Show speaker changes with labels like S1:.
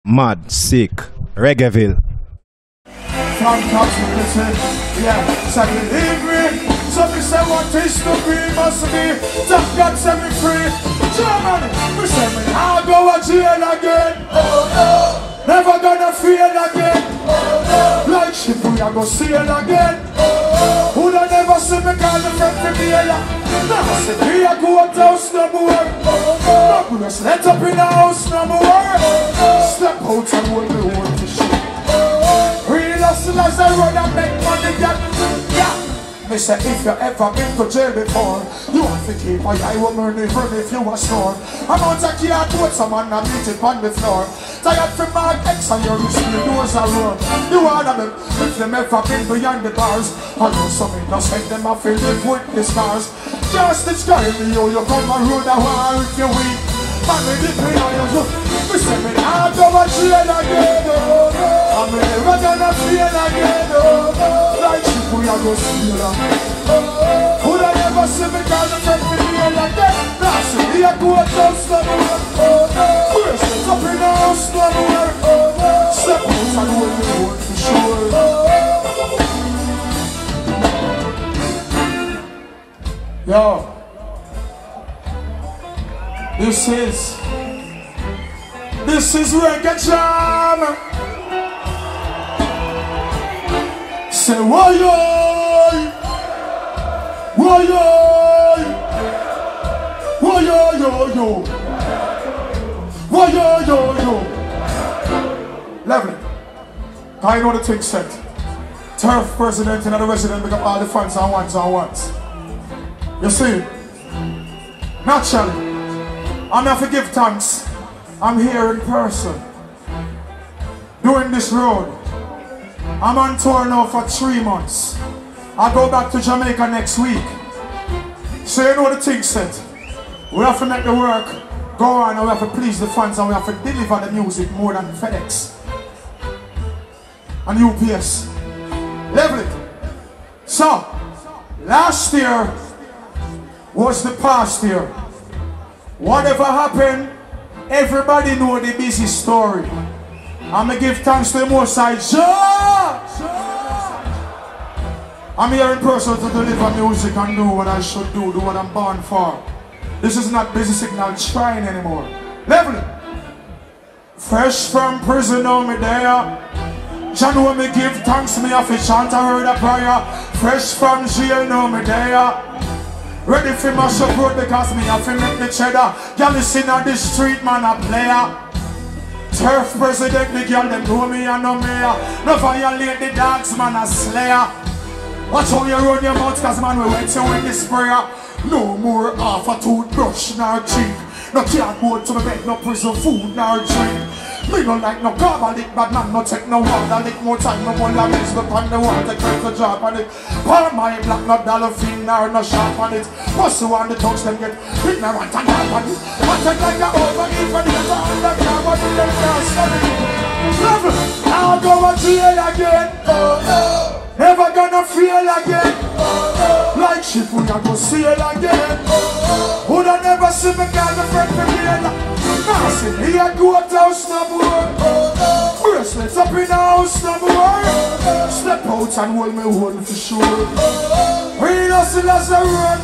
S1: Mad, sick, Reggaeville.
S2: Fantastic, listen. Yeah, so believe me. So me say what is to be must be. That God set me free. Germany, me say me I'll go to jail again. Oh no, never gonna feel again. Oh no, like ship we a go sail again. Oh no, woulda never see me call the friend for me here. Never see me a go out house no more. Oh no, no just let up in the house no more. Oh no, step out and hold me hold to shit. Real hustlers I run and make money get. Yeah. Me say if you ever been to jail before, you have to keep a eye woman even if you a snore. I'm out of here to put someone and beat it on the floor. Tired from my ex and your wrist the doors are run. You wanna them if them ever been beyond the bars. I know some innocent them a feel live with the stars. Just describe me how you come and run a war if you weak. Man with the pain on your me say me I'll go to jail again. I'm never gonna feel again. Like ship we a go steal. Would I never see me call the friend for me like that? Now see me a go out house no more. Bracelets up in the house no more. Step out and hold me hold for sure. Yo, this is Reggae Jam. Say why yo, why yo, why yo yo yo, why yo yo yo. Lovely. I know the thing set. Turf president and the resident pick up all the fans on ones. You see, naturally, I'm here to give thanks. I'm here in person, doing this road. I'm on tour now for 3 months. I go back to Jamaica next week. So you know the thing set. We have to make the work go on, and we have to please the fans, and we have to deliver the music more than FedEx and UPS. Level it. So, last year was the past year. Whatever happened, everybody know the busy story. I'ma give thanks to the Most High Jah. I'm here in person to deliver music and do what I should do what I'm born for. This is not busy signal trying anymore. Level it. Fresh from prison, now me there. Jah know me give thanks, me have to chant a word of prayer. Fresh from jail, now me there. Ready for my shop road because me have to make the cheddar. Y'all listen on the street, man, a player. Turf president, the girl, them know me and no me. No violate the dogs, man, a slayer. Watch how you run your mouth, cause man, we wet you with the sprayer. No more half a toothbrush, nor cheek. No cardboard to me bed, no prison food, nor drink. Me no like no garbage, but man no take no water. Lick more time, no more laments up on the water. Take the job on it. Palm my black, no dollar fin, nor no sharp on it. What's you on the touch, them get ignorant and hard on it. I take like a over, even if you're on the car, but you don't know level, I'll go to jail again. Oh no. Never gonna feel again. Oh no. Like ship we a go sail again. Oh no. Woulda never see me call the friend for me. Now see me a go out house no more. Oh no. Bracelets up in the house no more. Oh no. Step out and hold me hold for sure. Oh no. Real hustlers a run.